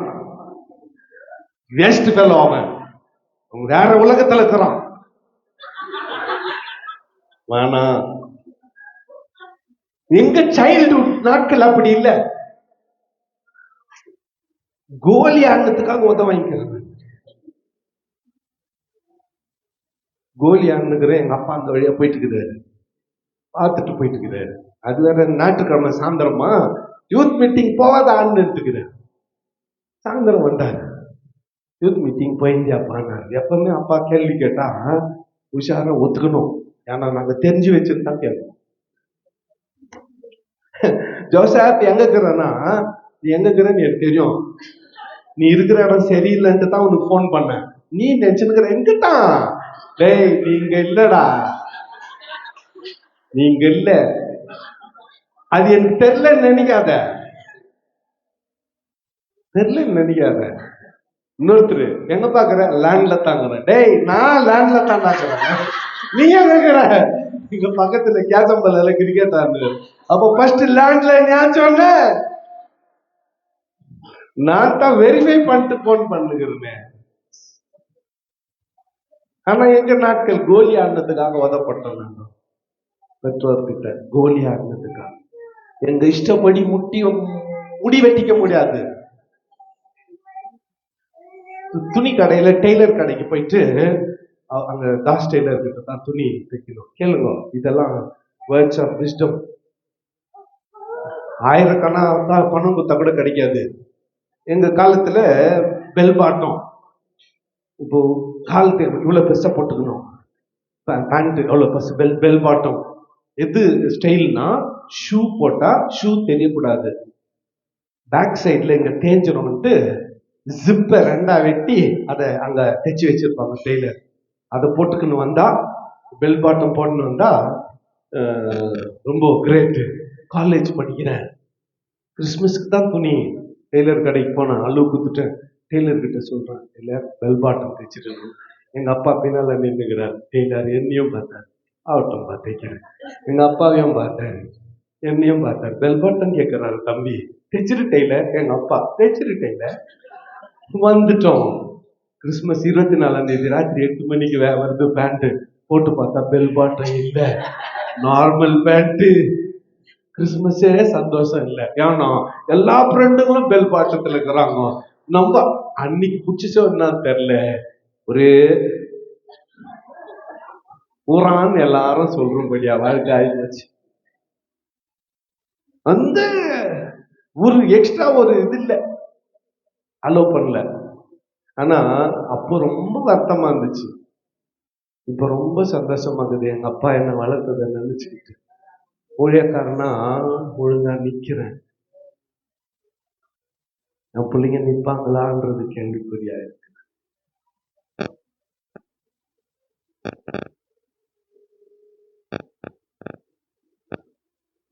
வேஸ்ட் ஃபெல்லோ. அவன் வேற உலகத்துல இருக்கிறான். வேணாம். எங்க சைல்ட்ஹுட் நாட்கள் அப்படி இல்ல. கோலி ஆடுறதுக்காக உதவ வாங்கிக்கிறது. கோலி ஆடுனுக்கிறேன். எங்க அப்பா அந்த வழியா போயிட்டு இருக்கிறாரு, பார்த்துட்டு போயிட்டு இருக்கிறாரு. அது வேற ஞாயிற்றுக்கிழமை சாயந்தரமா யூத் மீட்டிங் போவாத ஆடுன்னு இருக்கிறார். சாயந்தரம் வந்தாரு, யூத் மீட்டிங் போயிருந்தியாப்பான்னாரு. எப்பவுமே அப்பா கேள்வி கேட்டா உஷாரா ஒத்துக்கணும், ஏன்னா நாங்க தெரிஞ்சு வச்சுருந்தா கேட்கணும். ஜோசப் எங்க இருக்கிறன்னா, நீ எங்க இருக்கிறன்னு எனக்கு தெரியும், நீ இருக்கிற இடம் சரியில்லைன்ட்டு தான் உனக்கு போன் பண்ண. நீ நினைச்சுக்கிற எங்கிட்டான்? டேய் நீங்க இல்லடா, நீங்க இல்ல, அது எனக்கு தெரியலன்னு நினைக்காத, தெரியலன்னு நினைக்காத. இன்னொருத்தர் எங்க பாக்குற? லேண்ட்ல தாங்குற. டேய் நான் லேண்ட்ல தான் தாக்குறேன், நீ எங்க இருக்கிற? இங்க பக்கத்துல கேசம்பல்ல கிரிக்கெட் ஆடுது. அப்ப ஃபர்ஸ்ட் லேண்ட்ல ஞான் சொன்ன, நான் தான் வெரிஃபை பண்ணிட்டு போன் பண்ணுகிறேன். ஆனா எங்க நாட்கள் கோலி ஆடினதுக்காக உதப்பட்டோம். நாங்க பெற்றோர்கிட்ட கோலி ஆடினதுக்காக எங்க இஷ்டப்படி முடி வெட்டிக்க முடியாது. துணி கடையில டெய்லர் கடைக்கு போயிட்டு அங்க தாஸ் டெய்லர் கிட்ட தான் துணி தைக்கணும். கேளுங்க, இதெல்லாம் வேர்ட்ஸ் ஆஃப் விஸ்டம். ஆயிரக்கணக்கான பணம் கொடுத்தா கூட கிடைக்காது. எங்க காலத்துல பெல் பாட்டம், இப்போ கால் இவ்வளவு பெருசா போட்டுக்கணும், பேண்ட் எவ்வளவு பெருசு, பெல் பெல் பாட்டம். எது ஸ்டைல்னா, ஷூ போட்டா ஷூ தெரியக்கூடாது, பேக் சைட்ல இங்க தேஞ்சிடும்ட்டு ஜிப்பை ரெண்டா வெட்டி அதை அங்க தைச்சு வச்சிருப்பாங்க டெய்லர். அதை போட்டுக்கின்னு வந்தா, பெல் பாட்டம் போட்டுன்னு வந்தா ரொம்ப கிரேட். காலேஜ் படிக்கிறேன், கிறிஸ்மஸ்க்கு தான் துணி டெய்லர் கடைக்கு போனேன், அளவு குத்துட்டேன். டெய்லர் கிட்ட சொல்றேன், டெய்லர் பெல் பாட்டம் தைச்சிருக்கணும். எங்க அப்பா பின்னால நின்றுக்கிறார். டெய்லர் என்னையும் பார்த்தார், ஆகட்டும் தைக்கிறேன். எங்க அப்பாவையும் பார்த்தாரு, என்னையும் பார்த்தார். பெல் பாட்டம் கேட்கிறாரு, தம்பி தைச்சிரு டெய்லர். எங்க அப்பா தைச்சிரு டெய்லர். வந்துட்டோம். கிறிஸ்துமஸ் 24ஆம் தேதி ராத்திரி 8 மணிக்கு வருது. பேண்ட் போட்டு பார்த்தா பெல் பாட்டம் இல்ல, நார்மல் பேண்ட். கிறிஸ்துமஸே சந்தோஷம் இல்லை. ஏன்னா எல்லா ஃப்ரெண்டுங்களும் பெல் பாட்டத்துல இருக்கிறாங்க. நம்ம அன்னைக்கு புடிச்சோன்னா தெரியல, ஒரே ஊரான்னு எல்லாரும் சொல்றபடியா வாழ்க்கை ஆயிடுச்சு. அந்த ஒரு எக்ஸ்ட்ரா ஒரு இது இல்லை, அலோவ் பண்ணல. ஆனா அப்போ ரொம்ப வருத்தமா இருந்துச்சு. இப்ப ரொம்ப சந்தோஷமாகுது. எங்க அப்பா என்ன வளர்த்ததை நினைச்சுக்கிட்டு ஊழியக்காரனா ஒழுங்கா நிக்கிறேன். என் பிள்ளைங்க நிப்பாங்களான்றது கேள்விக்குறியா இருக்கு.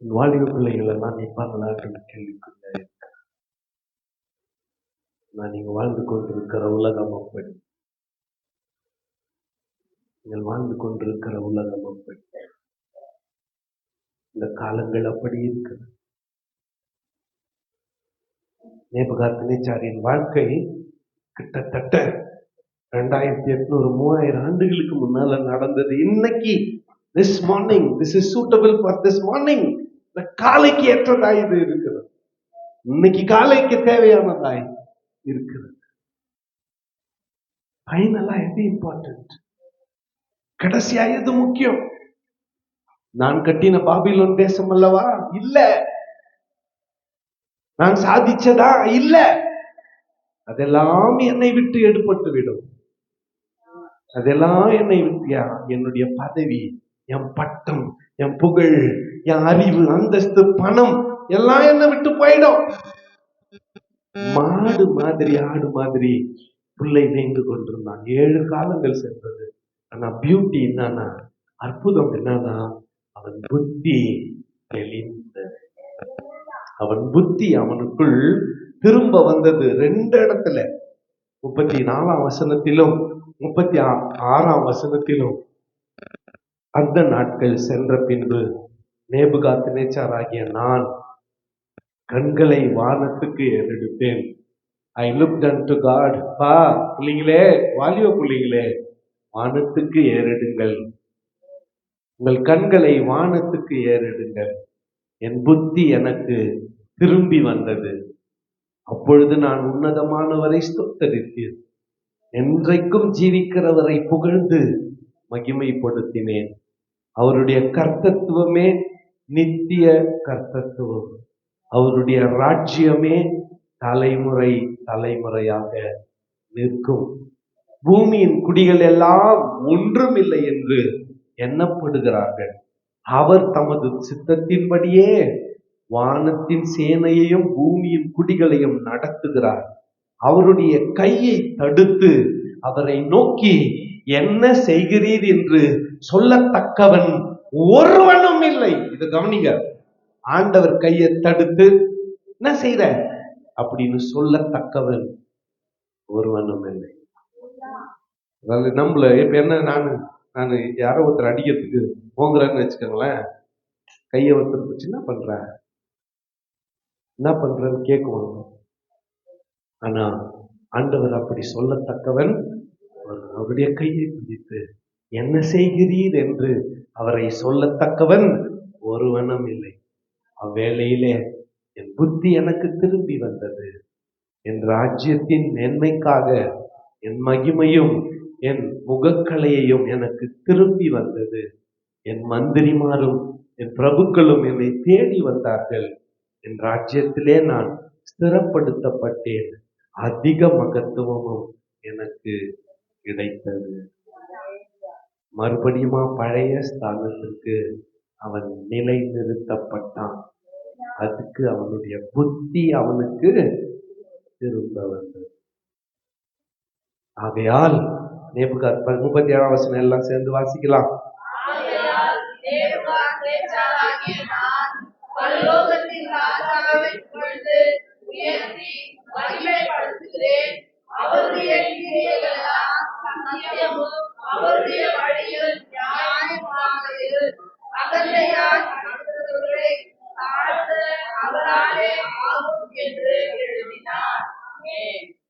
வாலிப பிள்ளைகள் எல்லாம் நிப்பாங்களான்றது கேள்விக்குறியா இருக்கு. நான் நீங்க வாழ்ந்து கொண்டிருக்கிற உலகம் அப்படி, நீங்கள் வாழ்ந்து கொண்டிருக்கிற உலகம் அப்படி, இந்த காலங்கள் அப்படி இருக்கிறது. நேபுகாத்நேச்சாரின் வாழ்க்கை கிட்டத்தட்ட 2800 3000 ஆண்டுகளுக்கு முன்னால நடந்தது. இன்னைக்கு this morning, this is suitable for this morning, இந்த காலைக்கு ஏற்றதாய் இது இருக்கிறது. இன்னைக்கு காலைக்கு தேவையானதாய் இருக்கிறது. ஃபைனலா எது இம்பார்ட்டன்ட்? கடைசியா எது முக்கியம்? நான் கட்டின பாபிலோன் தேசம் அல்லவா? இல்ல. நான் சாதிச்சதா? இல்ல. அதெல்லாம் என்னை விட்டு எடுபட்டு விடும். அதெல்லாம் என்னை விட்டு, என்னுடைய பதவி, என் பட்டம், என் புகழ், என் அறிவு, அந்தஸ்து, பணம் எல்லாம் என்னை விட்டு போயிடும். மாடு மாதிரி ஆடு மாதிரி பிள்ளை மேய்ந்து கொண்டிருந்தான். 7 காலங்கள் சென்றது. ஆனா பியூட்டி என்னன்னா, அற்புதம் என்னன்னா, அவன் புத்தி தெளிந்தது. அவன் புத்தி அவனுக்குள் திரும்ப வந்தது. 2 இடத்துல, 34ஆம் வசனத்திலும் 36ஆம் வசனத்திலும், அந்த நாட்கள் சென்ற பின்பு நேபுகாத்நேச்சாராகிய நான் கண்களை வானத்துக்கு ஏறெடுத்தேன். I looked unto God. பா பிள்ளைங்களே, வாலிப பிள்ளைங்களே, வானத்துக்கு ஏறெடுங்கள், உங்கள் கண்களை வானத்துக்கு ஏறெடுங்கள். என் புத்தி எனக்கு திரும்பி வந்தது. அப்பொழுது நான் உன்னதமானவரை ஸ்தோத்தரித்தேன், என்றைக்கும் ஜீவிக்கிறவரை புகழ்ந்து மகிமைப்படுத்தினேன். அவருடைய கர்த்தத்துவமே நித்திய கர்த்தத்துவம், அவருடைய ராஜ்யமே தலைமுறை தலைமுறையாக நிற்கும். பூமியின் குடிகள் எல்லாம் ஒன்றும் இல்லை என்று எண்ணப்படுகிறார்கள். அவர் தமது சித்தத்தின்படியே வானத்தின் சேனையையும் பூமியின் குடிகளையும் நடத்துகிறார். அவருடைய கையை தடுத்து அவரை நோக்கி என்ன செய்கிறீர் என்று சொல்லத்தக்கவன் ஒருவனும் இல்லை. இது கவனிங்க, ஆண்டவர் கையை தடுத்து என்ன செய்யற அப்படின்னு சொல்லத்தக்கவன் ஒருவனும் இல்லை. அதாவது நம்மள இப்ப என்ன, நான் யாரோ ஒருத்தர் அடிக்கிறதுக்கு போங்கிறேன்னு வச்சுக்கோங்களேன், கையை ஒருத்தர் என்ன பண்றேன்னு கேட்குவாங்க. ஆனா ஆண்டவர் அப்படி சொல்லத்தக்கவன், அவருடைய கையை பிடித்து என்ன செய்கிறீர் என்று அவரை சொல்லத்தக்கவன் ஒருவனும் இல்லை. அவ்வேளையிலே என் புத்தி எனக்கு திரும்பி வந்தது. என் ராஜ்யத்தின் மேன்மைக்காக என் மகிமையும் என் முகக்கலையையும் எனக்கு திரும்பி வந்தது. என் மந்திரிமாரும் என் பிரபுக்களும் என்னை தேடி வந்தார்கள். என் ராஜ்யத்திலே நான் ஸ்திரப்படுத்தப்பட்டேன். அதிக மகத்துவமும் எனக்கு கிடைத்தது. மறுபடியுமா பழைய ஸ்தானத்திற்கு அவன் நிலை நிறுத்தப்பட்டான். அதுக்கு அவனுடைய புத்தி அவனுக்கு திரும்ப வந்தது. ஆகையால் நேபுகாத்நேச்சார் 37ஆம் வசனம் எல்லாம் சேர்ந்து வாசிக்கலாம்.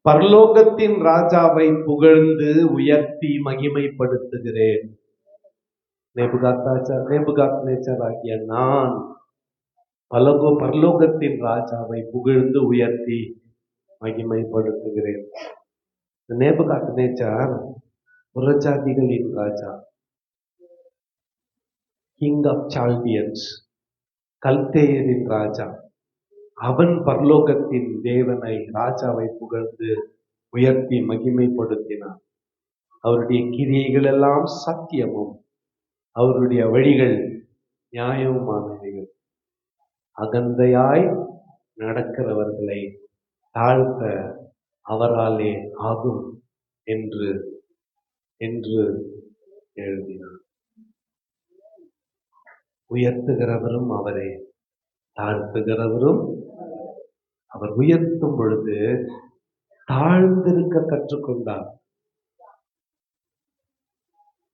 பரலோகத்தின் ராஜாவை புகழ்ந்து உயர்த்தி மகிமைப்படுத்துகிறேன். நேபுகாத்நேச்சார் ஆகிய நான் பரலோகத்தின் ராஜாவை புகழ்ந்து உயர்த்தி மகிமைப்படுத்துகிறேன். நேபுகாத்நேச்சார் புறஜாதிகளின் ராஜா, கிங் ஆஃப் சால்டியன்ஸ், கல்தேயரின் ராஜா. அவன் பரலோகத்தின் தேவனை ராஜாவை புகழ்ந்து உயர்த்தி மகிமைப்படுத்தினான். அவருடைய கிரியைகள் எல்லாம் சத்தியமும் அவருடைய வழிகள் நியாயமானவைகள். அகந்தையாய் நடக்கிறவர்களை தாழ்த்த அவராலே ஆகும் என்று எழுதினார். உயர்த்துகிறவரும் அவரே, தாழ்த்துகிறவரும் அவர். உயர்த்தும் பொழுது தாழ்ந்திருக்க கற்றுக்கொண்டார்.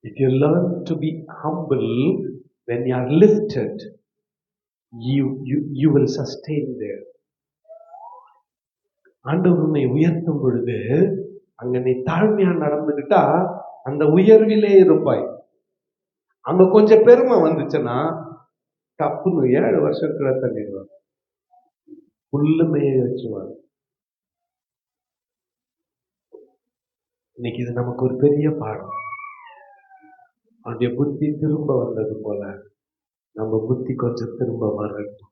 If you learn to be humble, when you are lifted, you will sustain there. ஆண்டவர் உன்னை உயர்த்தும் பொழுது அங்க நீ தாழ்மையா நடந்துகிட்டா அந்த உயர்விலே இருப்பாய். அங்க கொஞ்சம் பெருமை வந்துச்சுன்னா தப்புன்னு 7 வருஷம் கீழே தள்ளிடுவார், புல்லுமையை வச்சுவார். இன்னைக்கு இது நமக்கு ஒரு பெரிய பாடம். அவனுடைய புத்தி திரும்ப வந்தது போல நம்ம புத்தி கொஞ்சம் திரும்ப வரட்டும்.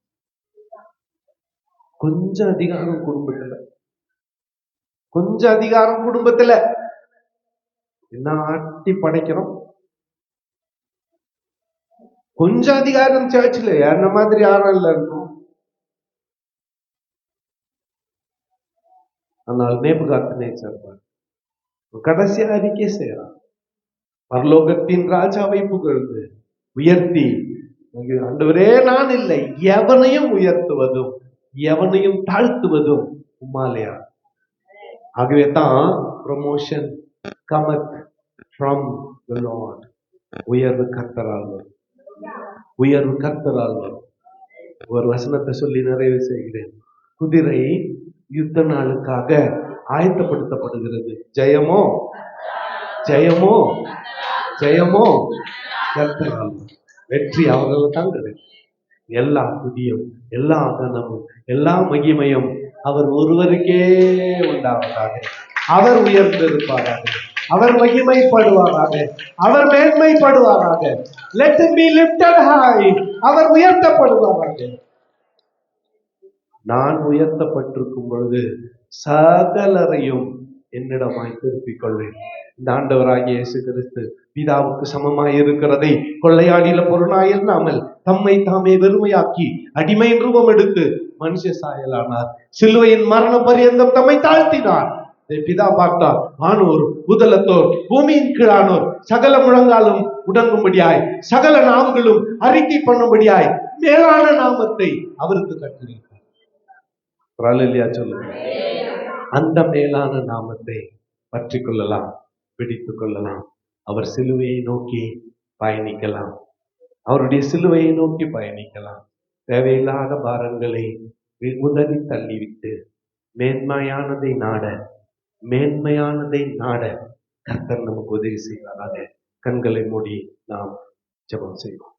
கொஞ்சம் அதிகாரம் குடும்பத்துல என்ன ஆட்டி படைக்கிறோம். கொஞ்சம் அதிகாரம் சர்ச்சில் என்ன மாதிரி யாரும் இல்ல இருக்கும். ஆனால் நேபுகாத்நேச்சார் கடைசி அறிக்கை செய்யறான். பரலோகத்தின் ராஜாவை புகழ்ந்து உயர்த்தி, ஆண்டவரே நான் இல்லை, எவனையும் உயர்த்துவதும் எவனையும் தாழ்த்துவதும் உம்மாலையா. ஆகவே தான் promotion cometh from the Lord. உயர்வு கர்த்தரால் வரும். ஒரு வசனத்தை சொல்லி நிறைவு செய்கிறேன். குதிரை யுத்த நாளுக்காக ஆயத்தப்படுத்தப்படுகிறது. ஜெயமோ கர்த்தரால். வெற்றி அவர்கள் தான் கிடைக்கும். எல்லா துதியும், எல்லா கனமும், எல்லா மகிமையும் அவர் ஒருவருக்கே உண்டாவதாக. அவர் உயர்ந்திருப்பாராக, அவர் மகிமைப்படுவாராக, அவர் மேன்மைப்படுவாராக. Let him be lifted high. அவர் உயர்த்தப்படுவாராக. நான் உயர்த்தப்பட்டிருக்கும் பொழுது சகலரையும் என்னிடமாய் திருப்பிக் கொள்வேன். இந்த ஆண்டவராகிய இயேசு கிறிஸ்து பிதாவுக்கு சமமாய் இருக்கிறதை கொள்ளையாடில பொருளாய் இல்லாமல் தம்மை தாமே வெறுமையாக்கி அடிமையின் ரூபம் எடுத்து மனுஷ சாயலானார். சிலுவையின் மரண பரியந்தம் தம்மை தாழ்த்தினார். பிதா பார்த்தார், ஆனோர் பூதலத்தோர் பூமியின் கீழானோர் சகல முழங்காலும் உடங்கும்படியாய் சகல நாவுகளும் அறிக்கை பண்ணும்படியாய் மேலான நாமத்தை அவருக்கு கட்டளையிட்டார். சொல்லுங்க. அந்த மேலான நாமத்தை பற்றி கொள்ளலாம், பிடித்துக் கொள்ளலாம். அவர் சிலுவையை நோக்கி பயணிக்கலாம். அவருடைய சிலுவையை நோக்கி பயணிக்கலாம். தேவையில்லாத பாரங்களை உதறி தள்ளிவிட்டு மேன்மையானதை நாட கர்த்தர் நமக்கு உதவி செய்வாராக. கண்களை மூடி நாம் ஜெபம் செய்வோம்.